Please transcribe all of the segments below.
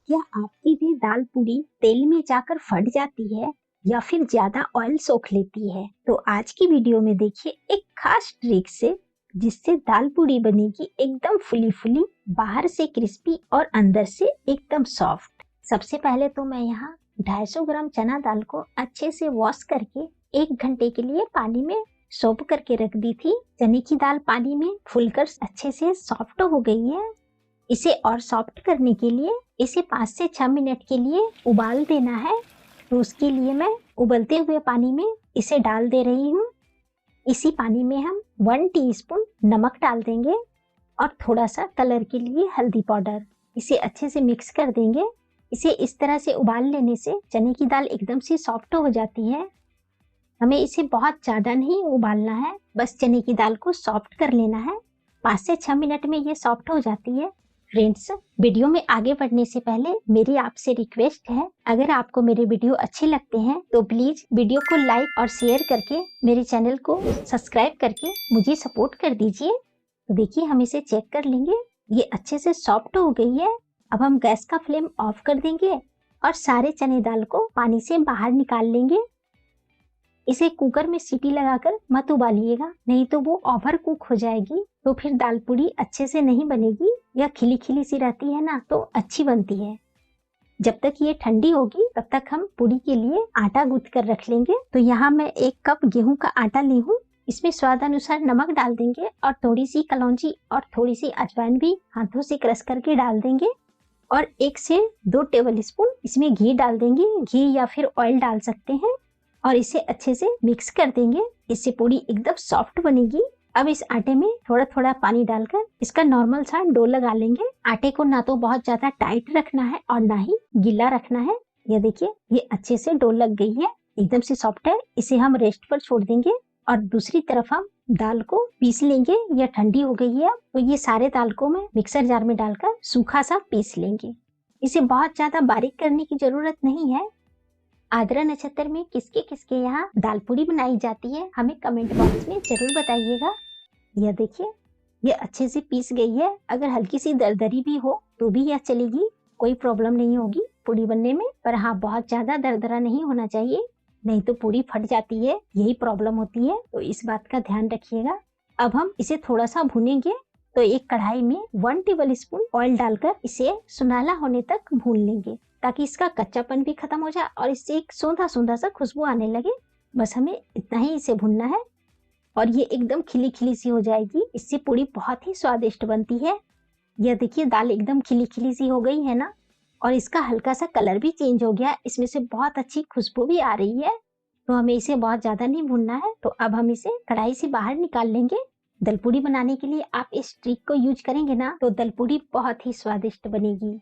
क्या आपकी भी दाल पूरी तेल में जाकर फट जाती है या फिर ज्यादा ऑयल सोख लेती है? तो आज की वीडियो में देखिए एक खास ट्रिक से जिससे दाल पूरी बनेगी एकदम फुली फुली, बाहर से क्रिस्पी और अंदर से एकदम सॉफ्ट। सबसे पहले तो मैं यहाँ 250 ग्राम चना दाल को अच्छे से वॉश करके 1 घंटे के लिए पानी में सोप करके रख दी थी। चने की दाल पानी में फुलकर अच्छे से सॉफ्ट हो गई है। इसे और सॉफ्ट करने के लिए इसे 5 से 6 मिनट के लिए उबाल देना है। तो उसके लिए मैं उबलते हुए पानी में इसे डाल दे रही हूँ। इसी पानी में हम 1 टीस्पून नमक डाल देंगे और थोड़ा सा कलर के लिए हल्दी पाउडर। इसे अच्छे से मिक्स कर देंगे। इसे इस तरह से उबाल लेने से चने की दाल एकदम से सॉफ्ट हो जाती है। हमें इसे बहुत ज्यादा नहीं उबालना है, बस चने की दाल को सॉफ्ट कर लेना है। 5 से 6 मिनट में ये सॉफ्ट हो जाती है। फ्रेंड्स, वीडियो में आगे बढ़ने से पहले मेरी आपसे रिक्वेस्ट है, अगर आपको मेरे वीडियो अच्छे लगते हैं तो प्लीज वीडियो को लाइक और शेयर करके मेरे चैनल को सब्सक्राइब करके मुझे सपोर्ट कर दीजिए। तो देखिए हम इसे चेक कर लेंगे, ये अच्छे से सॉफ्ट हो गई है। अब हम गैस का फ्लेम ऑफ कर देंगे और सारे चने दाल को पानी से बाहर निकाल लेंगे। इसे कुकर में सीटी लगाकर मत उबालिएगा, नहीं तो वो ओवर कुक हो जाएगी, तो फिर दाल पूरी अच्छे से नहीं बनेगी। या खिली खिली सी रहती है ना, तो अच्छी बनती है। जब तक ये ठंडी होगी तब तक हम पूरी के लिए आटा गूंथ कर रख लेंगे। तो यहाँ मैं 1 कप गेहूं का आटा ली हूँ। इसमें स्वाद अनुसार नमक डाल देंगे और थोड़ी सी कलौंजी और थोड़ी सी अजवाइन भी हाथों से क्रश करके डाल देंगे। और 1 से 2 टेबल स्पून इसमें घी डाल देंगे। घी या फिर ऑयल डाल सकते हैं और इसे अच्छे से मिक्स कर देंगे। इससे पूरी एकदम सॉफ्ट बनेगी। अब इस आटे में थोड़ा थोड़ा पानी डालकर इसका नॉर्मल सा डो लगा लेंगे। आटे को ना तो बहुत ज्यादा टाइट रखना है और ना ही गीला रखना है। ये देखिए ये अच्छे से डो लग गई है, एकदम से सॉफ्ट है। इसे हम रेस्ट पर छोड़ देंगे और दूसरी तरफ हम दाल को पीस लेंगे। यह ठंडी हो गई है, तो ये सारे दाल को मैं मिक्सर जार में डालकर सूखा सा पीस लेंगे। इसे बहुत ज्यादा बारीक करने की जरूरत नहीं है। आद्रा नक्षत्र में किसके किसके यहाँ दाल पूरी बनाई जाती है, हमें कमेंट बॉक्स में जरूर बताइएगा। यह देखिए ये अच्छे से पीस गई है। अगर हल्की सी दरदरी भी हो तो भी यह चलेगी, कोई प्रॉब्लम नहीं होगी पूरी बनने में। पर हाँ, बहुत ज्यादा दरदरा नहीं होना चाहिए, नहीं तो पूरी फट जाती है, यही प्रॉब्लम होती है। तो इस बात का ध्यान रखिएगा। अब हम इसे थोड़ा सा भूनेंगे। तो एक कढ़ाई में 1 टेबल स्पून ऑयल डालकर इसे सुनहला होने तक भून लेंगे, ताकि इसका कच्चापन भी खत्म हो जाए और इससे एक सौंधा सौंधा सा खुशबू आने लगे। बस हमें इतना ही इसे भूनना है और ये एकदम खिली खिली सी हो जाएगी। इससे पूरी बहुत ही स्वादिष्ट बनती है। यह देखिए दाल एकदम खिली खिली सी हो गई है ना, और इसका हल्का सा कलर भी चेंज हो गया। इसमें से बहुत अच्छी खुशबू भी आ रही है। तो हमें इसे बहुत ज्यादा नहीं भूनना है। तो अब हम इसे कढ़ाई से बाहर निकाल लेंगे। दलपूरी बनाने के लिए आप इस ट्रिक को यूज करेंगे ना, तो दलपूरी बहुत ही स्वादिष्ट बनेगी।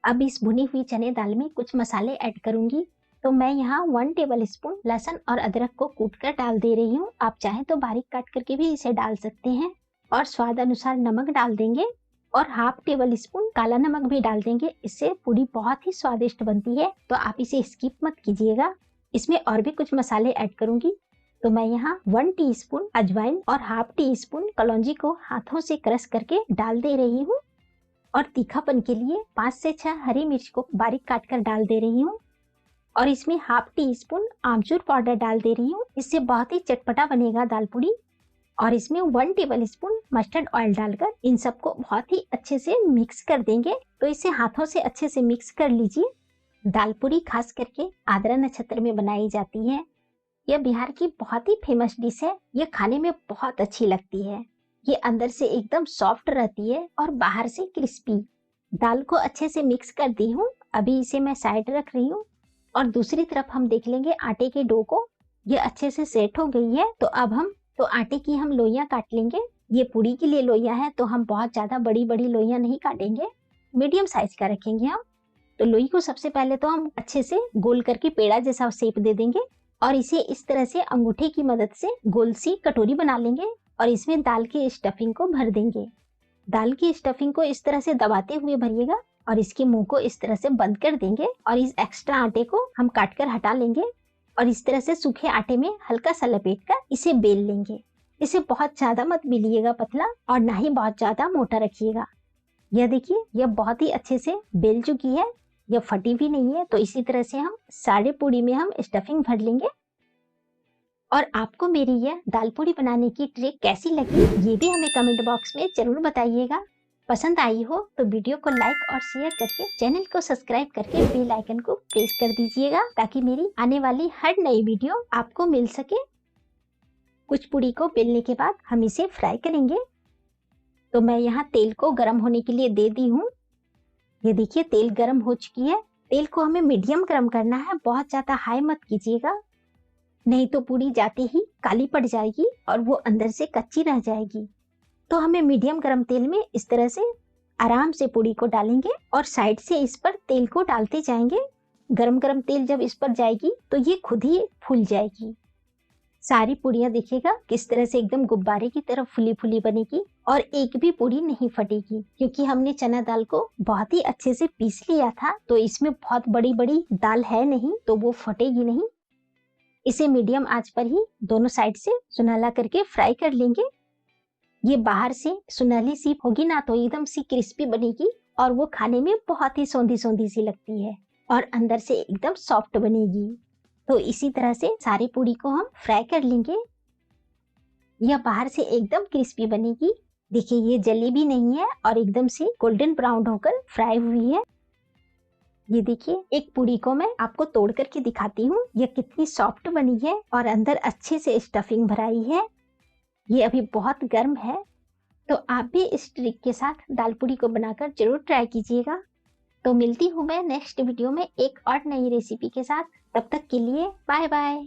अब इस भुनी हुई चने दाल में कुछ मसाले ऐड करूंगी। तो मैं यहाँ 1 टेबल स्पून लहसुन और अदरक को कूट कर डाल दे रही हूँ। आप चाहे तो बारीक काट करके भी इसे डाल सकते हैं। और स्वाद अनुसार नमक डाल देंगे और हाफ टेबल स्पून काला नमक भी डाल देंगे। इससे पूरी बहुत ही स्वादिष्ट बनती है, तो आप इसे स्किप मत कीजिएगा। इसमें और भी कुछ मसाले ऐड करूंगी। तो मैं यहाँ 1 टीस्पून अजवाइन और हाफ टी-स्पून कलौंजी को हाथों से क्रश करके डाल दे रही हूँ। और तीखापन के लिए 5 से 6 हरी मिर्च को बारीक काट कर डाल दे रही हूँ। और इसमें हाफ टी-स्पून आमचूर पाउडर डाल दे रही हूँ। इससे बहुत ही चटपटा बनेगा दाल पूरी। और इसमें 1 टेबल स्पून मस्टर्ड ऑयल डालकर इन सबको बहुत ही अच्छे से मिक्स कर देंगे। तो इसे हाथों से अच्छे से मिक्स कर लीजिए। दाल पूरी खास करके आद्रा नक्षत्र में बनाई जाती है। यह बिहार की बहुत ही फेमस डिश है। यह खाने में बहुत अच्छी लगती है। ये अंदर से एकदम सॉफ्ट रहती है और बाहर से क्रिस्पी। दाल को अच्छे से मिक्स कर दी हूँ। अभी इसे मैं साइड रख रही हूँ और दूसरी तरफ हम देख लेंगे आटे के डो को। ये अच्छे से सेट हो गई है। तो अब हम आटे की हम लोइयां काट लेंगे। ये पूरी के लिए लोइयां है, तो हम बहुत ज्यादा बड़ी बड़ी लोइयां नहीं काटेंगे, मीडियम साइज का रखेंगे हम। तो लोई को सबसे पहले तो हम अच्छे से गोल करके पेड़ा जैसा शेप दे देंगे और इसे इस तरह से अंगूठे की मदद से गोल सी कटोरी बना लेंगे और इसमें दाल की स्टफिंग को भर देंगे। दाल की स्टफिंग को इस तरह से दबाते हुए भरिएगा और इसके मुंह को इस तरह से बंद कर देंगे और इस एक्स्ट्रा आटे को हम काट कर हटा लेंगे और इस तरह से सूखे आटे में हल्का सा लपेट कर इसे बेल लेंगे। इसे बहुत ज्यादा मत बेलिएगा पतला और ना ही बहुत ज्यादा मोटा रखिएगा। यह देखिए यह बहुत ही अच्छे से बेल चुकी है। या फटी भी नहीं है। तो इसी तरह से हम सारे पूड़ी में हम स्टफिंग भर लेंगे। और आपको मेरी यह दाल पूड़ी बनाने की ट्रिक कैसी लगी ये भी हमें कमेंट बॉक्स में जरूर बताइएगा। पसंद आई हो तो वीडियो को लाइक और शेयर करके चैनल को सब्सक्राइब करके बेल आइकन को प्रेस कर दीजिएगा ताकि मेरी आने वाली हर नई वीडियो आपको मिल सके। कुछ पूड़ी को बेलने के बाद हम इसे फ्राई करेंगे। तो मैं यहाँ तेल को गर्म होने के लिए दे दी हूँ। ये देखिए तेल गर्म हो चुकी है। तेल को हमें मीडियम गर्म करना है, बहुत ज्यादा हाई मत कीजिएगा, नहीं तो पूड़ी जाते ही काली पड़ जाएगी और वो अंदर से कच्ची रह जाएगी। तो हमें मीडियम गर्म तेल में इस तरह से आराम से पूड़ी को डालेंगे और साइड से इस पर तेल को डालते जाएंगे। गरम गरम तेल जब इस पर जाएगी तो ये खुद ही फूल जाएगी। सारी पूड़ियां देखिएगा किस तरह से एकदम गुब्बारे की तरह फुली फुली बनेगी और एक भी पूड़ी नहीं फटेगी, क्योंकि हमने चना दाल को बहुत ही अच्छे से पीस लिया था। तो इसमें बहुत बड़ी बड़ी दाल है नहीं, तो वो फटेगी नहीं। इसे मीडियम आंच पर ही दोनों साइड से सुनहला करके फ्राई कर लेंगे। ये बाहर से सुनहली सी होगी ना तो एकदम सी क्रिस्पी बनेगी और वो खाने में बहुत ही सौंधी सौंधी सी लगती है और अंदर से एकदम सॉफ्ट बनेगी। तो इसी तरह से सारी पूड़ी को हम फ्राई कर लेंगे। यह बाहर से एकदम क्रिस्पी बनेगी। देखिए ये जली भी नहीं है और एकदम से गोल्डन ब्राउन होकर फ्राई हुई है। ये देखिए एक पूड़ी को मैं आपको तोड़ करके दिखाती हूँ, यह कितनी सॉफ्ट बनी है और अंदर अच्छे से स्टफिंग भराई है। ये अभी बहुत गर्म है, तो आप भी इस ट्रिक के साथ दाल पूड़ी को बनाकर जरूर ट्राई कीजिएगा। तो मिलती हूँ मैं नेक्स्ट वीडियो में एक और नई रेसिपी के साथ। तब तक के लिए बाय बाय।